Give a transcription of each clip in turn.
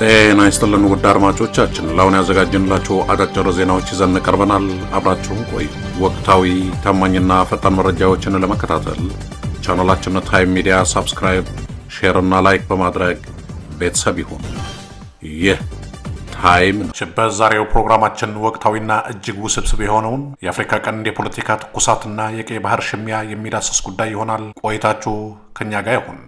ጤና ይስጥልን ውድ አድማጮቻችን፣ ለአሁን ያዘጋጀንላችሁ አጫጭር ዜናዎች ይዘን ቀርበናል። አብራችሁን ቆዩ። ወቅታዊ ታማኝና ፈጣን መረጃዎችን ለመከታተል ቻናላችንን ታይም ሚዲያ ሰብስክራይብ፣ ሼር እና ላይክ በማድረግ ቤተሰብ ይሁን። ይህ ታይም ነው። በዛሬው ፕሮግራማችን ወቅታዊና እጅግ ውስብስብ የሆነውን የአፍሪካ ቀንድ የፖለቲካ ትኩሳትና የቀይ ባህር ሽሚያ የሚዳስስ ጉዳይ ይሆናል። ቆይታችሁ ከኛ ጋር ይሁን።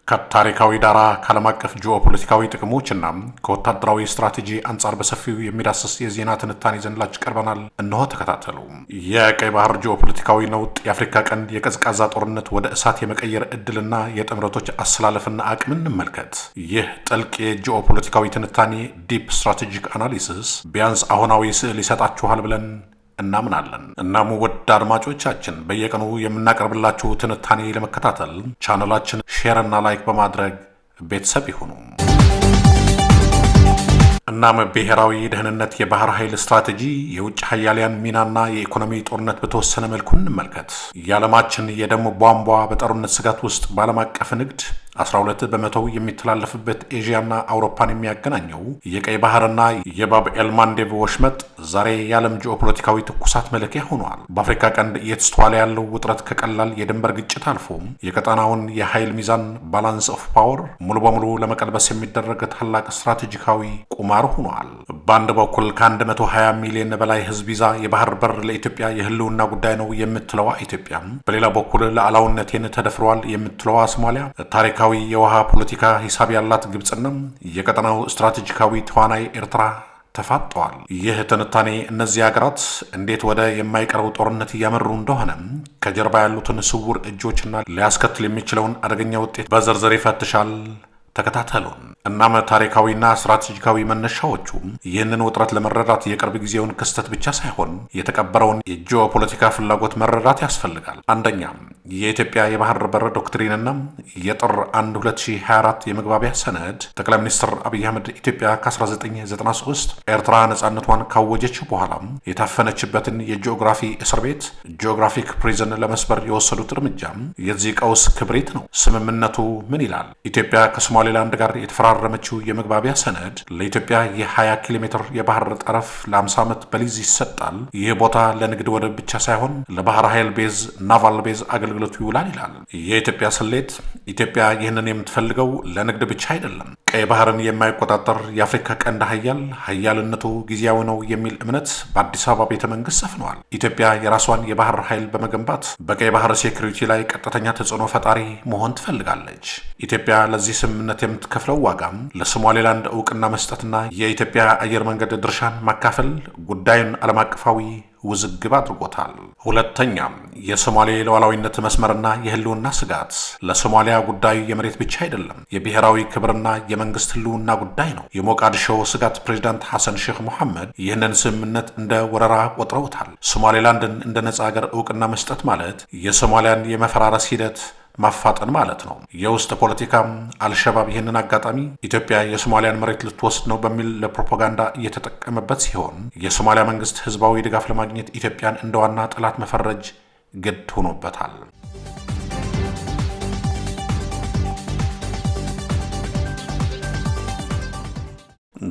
ከታሪካዊ ዳራ ከዓለም አቀፍ ጂኦፖለቲካዊ ጥቅሞችና ከወታደራዊ ስትራቴጂ አንጻር በሰፊው የሚዳስስ የዜና ትንታኔ ይዘንላችሁ ቀርበናል። እነሆ ተከታተሉ። የቀይ ባህር ጂኦፖለቲካዊ ነውጥ የአፍሪካ ቀንድ የቀዝቃዛ ጦርነት ወደ እሳት የመቀየር እድልና የጥምረቶች አሰላለፍና አቅም እንመልከት። ይህ ጥልቅ የጂኦፖለቲካዊ ትንታኔ ዲፕ ስትራቴጂክ አናሊሲስ ቢያንስ አሁናዊ ስዕል ይሰጣችኋል ብለን እናምናለን። እናም ውድ አድማጮቻችን በየቀኑ የምናቀርብላችሁ ትንታኔ ለመከታተል ቻናላችን ሼር እና ላይክ በማድረግ ቤተሰብ ይሁኑ። እናም ብሔራዊ ደህንነት፣ የባህር ኃይል ስትራቴጂ፣ የውጭ ሀያሊያን ሚናና የኢኮኖሚ ጦርነት በተወሰነ መልኩ እንመልከት። የዓለማችን የደም ቧንቧ በጦርነት ስጋት ውስጥ በዓለም አቀፍ ንግድ 12 በመቶ የሚተላለፍበት ኤዥያና አውሮፓን የሚያገናኘው የቀይ ባህርና የባብ ኤልማንዴብ ወሽመጥ ዛሬ የዓለም ጂኦፖለቲካዊ ትኩሳት መለኪያ ሆኗል። በአፍሪካ ቀንድ እየተስተዋለ ያለው ውጥረት ከቀላል የድንበር ግጭት አልፎ የቀጠናውን የኃይል ሚዛን ባላንስ ኦፍ ፓወር ሙሉ በሙሉ ለመቀልበስ የሚደረግ ታላቅ ስትራቴጂካዊ ቁማር ሆኗል። በአንድ በኩል ከ120 ሚሊዮን በላይ ሕዝብ ይዛ የባህር በር ለኢትዮጵያ የህልውና ጉዳይ ነው የምትለዋ ኢትዮጵያ፣ በሌላ በኩል ሉዓላዊነቴን ተደፍሯል የምትለዋ ሶማሊያ፣ ታሪካዊ የውሃ ፖለቲካ ሂሳብ ያላት ግብጽና የቀጠናው ስትራቴጂካዊ ተዋናይ ኤርትራ ተፋጠዋል። ይህ ትንታኔ እነዚህ ሀገራት እንዴት ወደ የማይቀረው ጦርነት እያመሩ እንደሆነ ከጀርባ ያሉትን ስውር እጆችና ሊያስከትል የሚችለውን አደገኛ ውጤት በዝርዝር ይፈትሻል። ተከታተሉን። እናም ታሪካዊና ስትራቴጂካዊ መነሻዎቹ ይህንን ውጥረት ለመረዳት የቅርብ ጊዜውን ክስተት ብቻ ሳይሆን የተቀበረውን የጂኦፖለቲካ ፍላጎት መረዳት ያስፈልጋል። አንደኛ፣ የኢትዮጵያ የባህር በር ዶክትሪንና የጥር 1 2024 የመግባቢያ ሰነድ ጠቅላይ ሚኒስትር አብይ አህመድ ኢትዮጵያ ከ1993 ኤርትራ ነጻነቷን ካወጀች በኋላ የታፈነችበትን የጂኦግራፊ እስር ቤት ጂኦግራፊክ ፕሪዝን ለመስበር የወሰዱት እርምጃ የዚህ ቀውስ ክብሪት ነው። ስምምነቱ ምን ይላል? ኢትዮጵያ ከሶማሌላንድ ጋር የተፈራረመችው የመግባቢያ ሰነድ ለኢትዮጵያ የ20 ኪሎ ሜትር የባህር ጠረፍ ለ50 ዓመት በሊዝ ይሰጣል። ይህ ቦታ ለንግድ ወደብ ብቻ ሳይሆን ለባህር ኃይል ቤዝ ናቫል ቤዝ አገልግሎቱ ይውላል ይላል። የኢትዮጵያ ስሌት ኢትዮጵያ ይህንን የምትፈልገው ለንግድ ብቻ አይደለም። ቀይ ባህርን የማይቆጣጠር የአፍሪካ ቀንድ ሀያልነቱ ጊዜያዊ ነው የሚል እምነት በአዲስ አበባ ቤተ መንግስት ሰፍነዋል። ኢትዮጵያ የራሷን የባህር ኃይል በመገንባት በቀይ ባህር ሴኩሪቲ ላይ ቀጥተኛ ተጽዕኖ ፈጣሪ መሆን ትፈልጋለች። ኢትዮጵያ ለዚህ ስምምነት የምትከፍለው ዋጋም ለሶማሌላንድ እውቅና መስጠትና የኢትዮጵያ አየር መንገድ ድርሻን ማካፈል ጉዳዩን ዓለም አቀፋዊ ውዝግብ አድርጎታል። ሁለተኛ፣ የሶማሌ ሉዓላዊነት መስመርና የህልውና ስጋት። ለሶማሊያ ጉዳዩ የመሬት ብቻ አይደለም፣ የብሔራዊ ክብርና የመንግስት ህልውና ጉዳይ ነው። የሞቃዲሾ ስጋት ፕሬዚዳንት ሐሰን ሼክ መሐመድ ይህንን ስምምነት እንደ ወረራ ቆጥረውታል። ሶማሌላንድን እንደ ነጻ ሀገር እውቅና መስጠት ማለት የሶማሊያን የመፈራረስ ሂደት ማፋጠን ማለት ነው። የውስጥ ፖለቲካም አልሸባብ ይህንን አጋጣሚ ኢትዮጵያ የሶማሊያን መሬት ልትወስድ ነው በሚል ለፕሮፓጋንዳ እየተጠቀመበት ሲሆን የሶማሊያ መንግስት ህዝባዊ ድጋፍ ለማግኘት ኢትዮጵያን እንደ ዋና ጠላት መፈረጅ ግድ ሆኖበታል።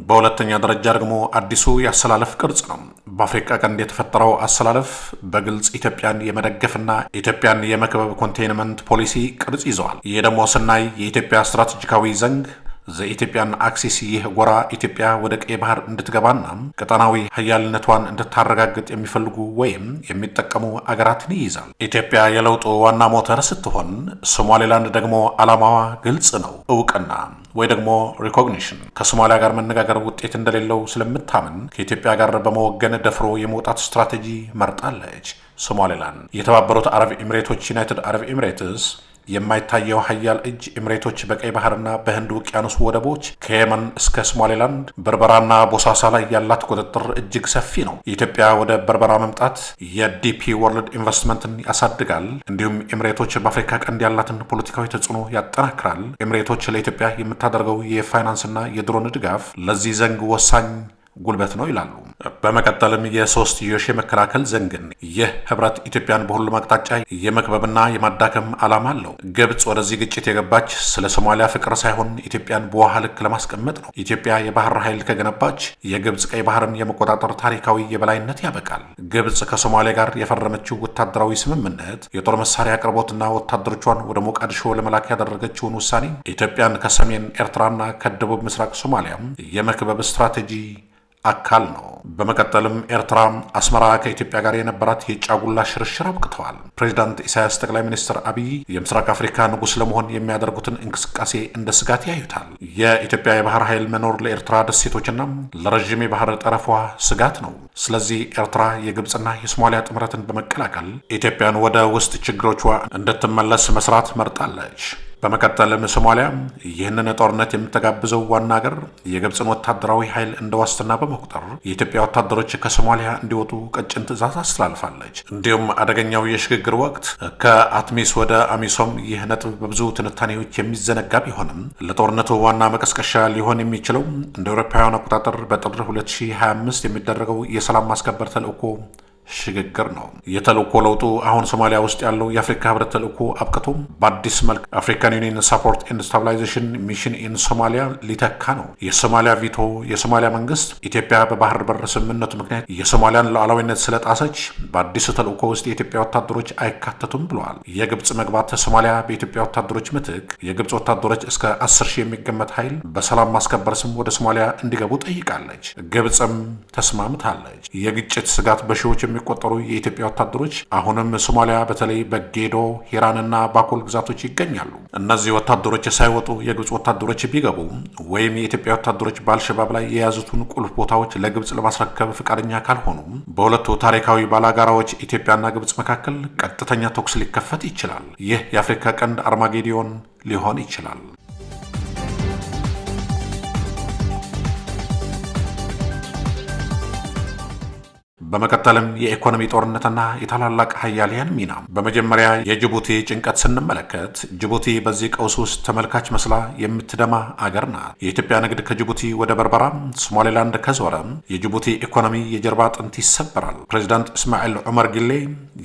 በሁለተኛ ደረጃ ደግሞ አዲሱ የአሰላለፍ ቅርጽ ነው። በአፍሪካ ቀንድ የተፈጠረው አሰላለፍ በግልጽ ኢትዮጵያን የመደገፍና ኢትዮጵያን የመክበብ ኮንቴይንመንት ፖሊሲ ቅርጽ ይዘዋል። ይህ ደግሞ ስናይ የኢትዮጵያ ስትራቴጂካዊ ዘንግ ዘኢትዮጵያን አክሲስ፣ ይህ ጎራ ኢትዮጵያ ወደ ቀይ ባህር እንድትገባና ቀጠናዊ ሀያልነቷን እንድታረጋግጥ የሚፈልጉ ወይም የሚጠቀሙ አገራትን ይይዛል። ኢትዮጵያ የለውጡ ዋና ሞተር ስትሆን፣ ሶማሌላንድ ደግሞ ዓላማዋ ግልጽ ነው፣ እውቅና ወይ ደግሞ ሪኮግኒሽን። ከሶማሊያ ጋር መነጋገር ውጤት እንደሌለው ስለምታምን ከኢትዮጵያ ጋር በመወገን ደፍሮ የመውጣት ስትራቴጂ መርጣለች። ሶማሌላንድ የተባበሩት አረብ ኤሚሬቶች ዩናይትድ አረብ ኤሚሬትስ የማይታየው ሀያል እጅ ኤሚሬቶች በቀይ ባህርና በህንድ ውቅያኖስ ወደቦች ከየመን እስከ ሶማሌላንድ በርበራና ቦሳሳ ላይ ያላት ቁጥጥር እጅግ ሰፊ ነው። የኢትዮጵያ ወደ በርበራ መምጣት የዲፒ ወርልድ ኢንቨስትመንትን ያሳድጋል። እንዲሁም ኤሚሬቶች በአፍሪካ ቀንድ ያላትን ፖለቲካዊ ተጽዕኖ ያጠናክራል። ኤሚሬቶች ለኢትዮጵያ የምታደርገው የፋይናንስና የድሮን ድጋፍ ለዚህ ዘንግ ወሳኝ ጉልበት ነው ይላሉ። በመቀጠልም የሶስትዮሽ የመከላከል ዘንግን ይህ ህብረት ኢትዮጵያን በሁሉም አቅጣጫ የመክበብና የማዳከም ዓላማ አለው። ግብጽ ወደዚህ ግጭት የገባች ስለ ሶማሊያ ፍቅር ሳይሆን ኢትዮጵያን በውሃ ልክ ለማስቀመጥ ነው። ኢትዮጵያ የባህር ኃይል ከገነባች የግብጽ ቀይ ባህርን የመቆጣጠር ታሪካዊ የበላይነት ያበቃል። ግብጽ ከሶማሊያ ጋር የፈረመችው ወታደራዊ ስምምነት የጦር መሳሪያ አቅርቦትና ወታደሮቿን ወደ ሞቃዲሾ ለመላክ ያደረገችውን ውሳኔ ኢትዮጵያን ከሰሜን ኤርትራና ከደቡብ ምስራቅ ሶማሊያ የመክበብ ስትራቴጂ አካል ነው። በመቀጠልም ኤርትራ አስመራ ከኢትዮጵያ ጋር የነበራት የጫጉላ ሽርሽር አብቅተዋል። ፕሬዚዳንት ኢሳያስ ጠቅላይ ሚኒስትር አብይ የምስራቅ አፍሪካ ንጉሥ ለመሆን የሚያደርጉትን እንቅስቃሴ እንደ ስጋት ያዩታል። የኢትዮጵያ የባህር ኃይል መኖር ለኤርትራ ደሴቶችና ለረዥም የባህር ጠረፏ ስጋት ነው። ስለዚህ ኤርትራ የግብፅና የሶማሊያ ጥምረትን በመቀላቀል ኢትዮጵያን ወደ ውስጥ ችግሮቿ እንድትመለስ መስራት መርጣለች። በመቀጠልም ሶማሊያ ይህንን ጦርነት የምትጋብዘው ዋና ሀገር የግብፅን ወታደራዊ ኃይል እንደ ዋስትና በመቁጠር የኢትዮጵያ ወታደሮች ከሶማሊያ እንዲወጡ ቀጭን ትዕዛዝ አስተላልፋለች። እንዲሁም አደገኛው የሽግግር ወቅት ከአትሚስ ወደ አሚሶም ይህ ነጥብ በብዙ ትንታኔዎች የሚዘነጋ ቢሆንም ለጦርነቱ ዋና መቀስቀሻ ሊሆን የሚችለው እንደ አውሮፓውያን አቆጣጠር በጥር 2025 የሚደረገው የሰላም ማስከበር ተልዕኮ ሽግግር ነው። የተልእኮ ለውጡ አሁን ሶማሊያ ውስጥ ያለው የአፍሪካ ህብረት ተልእኮ አብቅቶ በአዲስ መልክ አፍሪካን ዩኒየን ሰፖርት ኤንድ ስታቢላይዜሽን ሚሽን ኢን ሶማሊያ ሊተካ ነው። የሶማሊያ ቪቶ የሶማሊያ መንግስት ኢትዮጵያ በባህር በር ስምምነቱ ምክንያት የሶማሊያን ሉዓላዊነት ስለጣሰች በአዲሱ ተልእኮ ውስጥ የኢትዮጵያ ወታደሮች አይካተቱም ብለዋል። የግብፅ መግባት ሶማሊያ በኢትዮጵያ ወታደሮች ምትክ የግብፅ ወታደሮች እስከ 10,000 የሚገመት ኃይል በሰላም ማስከበር ስም ወደ ሶማሊያ እንዲገቡ ጠይቃለች። ግብፅም ተስማምታለች። የግጭት ስጋት በሺዎች የሚቆጠሩ የኢትዮጵያ ወታደሮች አሁንም ሶማሊያ በተለይ በጌዶ ሂራንና ባኮል ግዛቶች ይገኛሉ። እነዚህ ወታደሮች ሳይወጡ የግብፅ ወታደሮች ቢገቡ ወይም የኢትዮጵያ ወታደሮች በአልሸባብ ላይ የያዙትን ቁልፍ ቦታዎች ለግብፅ ለማስረከብ ፈቃደኛ ካልሆኑ በሁለቱ ታሪካዊ ባላጋራዎች ኢትዮጵያና ግብፅ መካከል ቀጥተኛ ተኩስ ሊከፈት ይችላል። ይህ የአፍሪካ ቀንድ አርማጌዲዮን ሊሆን ይችላል። በመቀጠልም የኢኮኖሚ ጦርነትና የታላላቅ ሀያሊያን ሚና። በመጀመሪያ የጅቡቲ ጭንቀት ስንመለከት ጅቡቲ በዚህ ቀውስ ውስጥ ተመልካች መስላ የምትደማ አገር ናት። የኢትዮጵያ ንግድ ከጅቡቲ ወደ በርበራ፣ ሶማሌላንድ ከዞረ የጅቡቲ ኢኮኖሚ የጀርባ አጥንት ይሰበራል። ፕሬዚዳንት እስማኤል ዑመር ጊሌ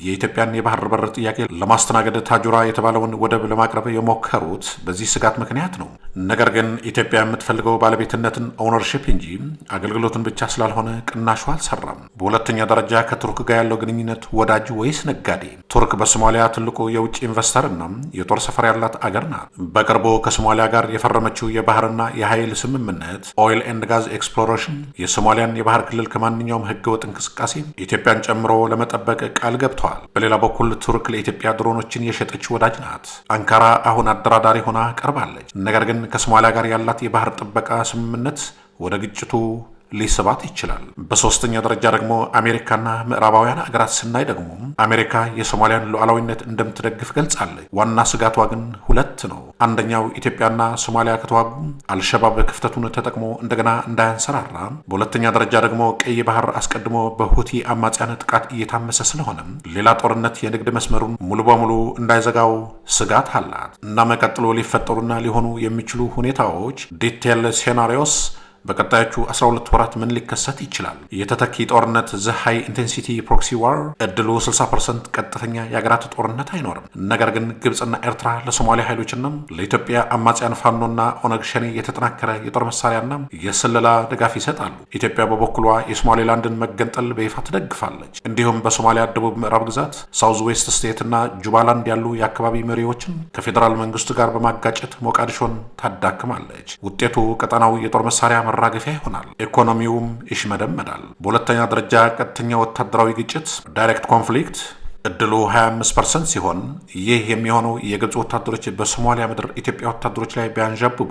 የኢትዮጵያን የባህር በር ጥያቄ ለማስተናገድ ታጁራ የተባለውን ወደብ ለማቅረብ የሞከሩት በዚህ ስጋት ምክንያት ነው። ነገር ግን ኢትዮጵያ የምትፈልገው ባለቤትነትን ኦውነርሺፕ እንጂ አገልግሎትን ብቻ ስላልሆነ ቅናሹ አልሰራም። በሁለተኛ ደረጃ ከቱርክ ጋር ያለው ግንኙነት ወዳጅ ወይስ ነጋዴ? ቱርክ በሶማሊያ ትልቁ የውጭ ኢንቨስተርና የጦር ሰፈር ያላት አገር ናት። በቅርቡ ከሶማሊያ ጋር የፈረመችው የባህርና የኃይል ስምምነት ኦይል ኤንድ ጋዝ ኤክስፕሎሬሽን የሶማሊያን የባህር ክልል ከማንኛውም ህገወጥ እንቅስቃሴ ኢትዮጵያን ጨምሮ ለመጠበቅ ቃል ገብተዋል። በሌላ በኩል ቱርክ ለኢትዮጵያ ድሮኖችን የሸጠች ወዳጅ ናት። አንካራ አሁን አደራዳሪ ሆና ቀርባለች። ነገር ግን ከሶማሊያ ጋር ያላት የባህር ጥበቃ ስምምነት ወደ ግጭቱ ሊስባት ይችላል። በሶስተኛ ደረጃ ደግሞ አሜሪካና ምዕራባውያን ሀገራት ስናይ ደግሞ አሜሪካ የሶማሊያን ሉዓላዊነት እንደምትደግፍ ገልጻለች። ዋና ስጋቷ ግን ሁለት ነው። አንደኛው ኢትዮጵያና ሶማሊያ ከተዋጉ አልሸባብ ክፍተቱን ተጠቅሞ እንደገና እንዳያንሰራራ፣ በሁለተኛ ደረጃ ደግሞ ቀይ ባህር አስቀድሞ በሁቲ አማጽያን ጥቃት እየታመሰ ስለሆነ ሌላ ጦርነት የንግድ መስመሩን ሙሉ በሙሉ እንዳይዘጋው ስጋት አላት። እና መቀጥሎ ሊፈጠሩና ሊሆኑ የሚችሉ ሁኔታዎች ዲቴል ሴናሪዮስ በቀጣዮቹ 12 ወራት ምን ሊከሰት ይችላል? የተተኪ ጦርነት ዘ ሃይ ኢንቴንሲቲ ፕሮክሲ ዋር እድሉ 60%፣ ቀጥተኛ የሀገራት ጦርነት አይኖርም። ነገር ግን ግብፅና ኤርትራ ለሶማሊያ ኃይሎችና ለኢትዮጵያ አማጽያን ፋኖና ኦነግ ሸኔ የተጠናከረ የጦር መሳሪያና የስለላ ድጋፍ ይሰጣሉ። ኢትዮጵያ በበኩሏ የሶማሌላንድን መገንጠል በይፋ ትደግፋለች። እንዲሁም በሶማሊያ ደቡብ ምዕራብ ግዛት ሳውዝ ዌስት ስቴትና ጁባላንድ ያሉ የአካባቢ መሪዎችን ከፌዴራል መንግስቱ ጋር በማጋጨት ሞቃዲሾን ታዳክማለች። ውጤቱ ቀጠናዊ የጦር መሳሪያ መራገፊያ ይሆናል። ኢኮኖሚውም ይሽመደመዳል። በሁለተኛ ደረጃ ቀጥተኛ ወታደራዊ ግጭት ዳይሬክት ኮንፍሊክት እድሉ 25% ሲሆን ይህ የሚሆነው የግብፅ ወታደሮች በሶማሊያ ምድር ኢትዮጵያ ወታደሮች ላይ ቢያንዣብቡ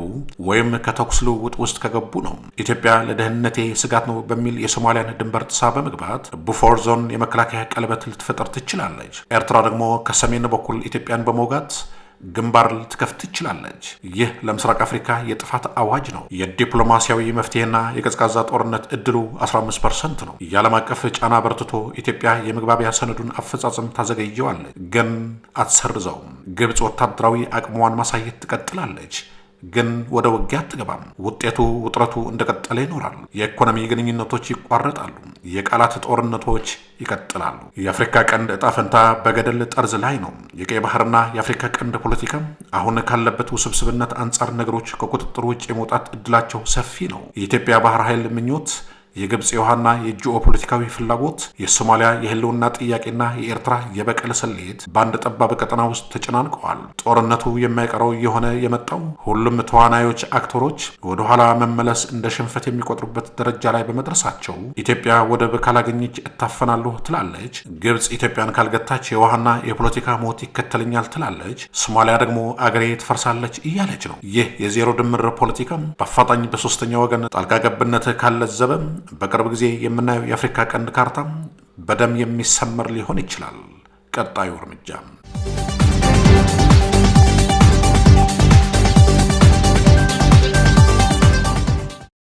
ወይም ከተኩስ ልውውጥ ውስጥ ከገቡ ነው። ኢትዮጵያ ለደህንነቴ ስጋት ነው በሚል የሶማሊያን ድንበር ጥሳ በመግባት ቡፎር ዞን የመከላከያ ቀለበት ልትፈጠር ትችላለች። ኤርትራ ደግሞ ከሰሜን በኩል ኢትዮጵያን በመውጋት ግንባር ልትከፍት ትችላለች። ይህ ለምስራቅ አፍሪካ የጥፋት አዋጅ ነው። የዲፕሎማሲያዊ መፍትሄና የቀዝቃዛ ጦርነት እድሉ 15% ነው። የዓለም አቀፍ ጫና በርትቶ ኢትዮጵያ የመግባቢያ ሰነዱን አፈጻጸም ታዘገየዋለች፣ ግን አትሰርዘውም። ግብፅ ወታደራዊ አቅሟን ማሳየት ትቀጥላለች። ግን ወደ ውጊያ አትገባም። ውጤቱ ውጥረቱ እንደቀጠለ ይኖራል። የኢኮኖሚ ግንኙነቶች ይቋረጣሉ። የቃላት ጦርነቶች ይቀጥላሉ። የአፍሪካ ቀንድ እጣ ፈንታ በገደል ጠርዝ ላይ ነው። የቀይ ባህርና የአፍሪካ ቀንድ ፖለቲካ አሁን ካለበት ውስብስብነት አንጻር ነገሮች ከቁጥጥር ውጭ የመውጣት እድላቸው ሰፊ ነው። የኢትዮጵያ ባህር ኃይል ምኞት፣ የግብፅ የውሃና የጂኦ ፖለቲካዊ ፍላጎት፣ የሶማሊያ የህልውና ጥያቄና የኤርትራ የበቀል ስሌት በአንድ ጠባብ ቀጠና ውስጥ ተጨናንቀዋል። ጦርነቱ የማይቀረው የሆነ የመጣው ሁሉም ተዋናዮች አክተሮች ወደኋላ መመለስ እንደ ሽንፈት የሚቆጥሩበት ደረጃ ላይ በመድረሳቸው ኢትዮጵያ ወደብ ካላገኘች እታፈናለሁ ትላለች። ግብፅ ኢትዮጵያን ካልገታች የውሃና የፖለቲካ ሞት ይከተለኛል ትላለች። ሶማሊያ ደግሞ አገሬ ትፈርሳለች እያለች ነው። ይህ የዜሮ ድምር ፖለቲካም በአፋጣኝ በሶስተኛ ወገን ጣልቃ ገብነት ካለዘበም በቅርብ ጊዜ የምናየው የአፍሪካ ቀንድ ካርታ በደም የሚሰመር ሊሆን ይችላል። ቀጣዩ እርምጃ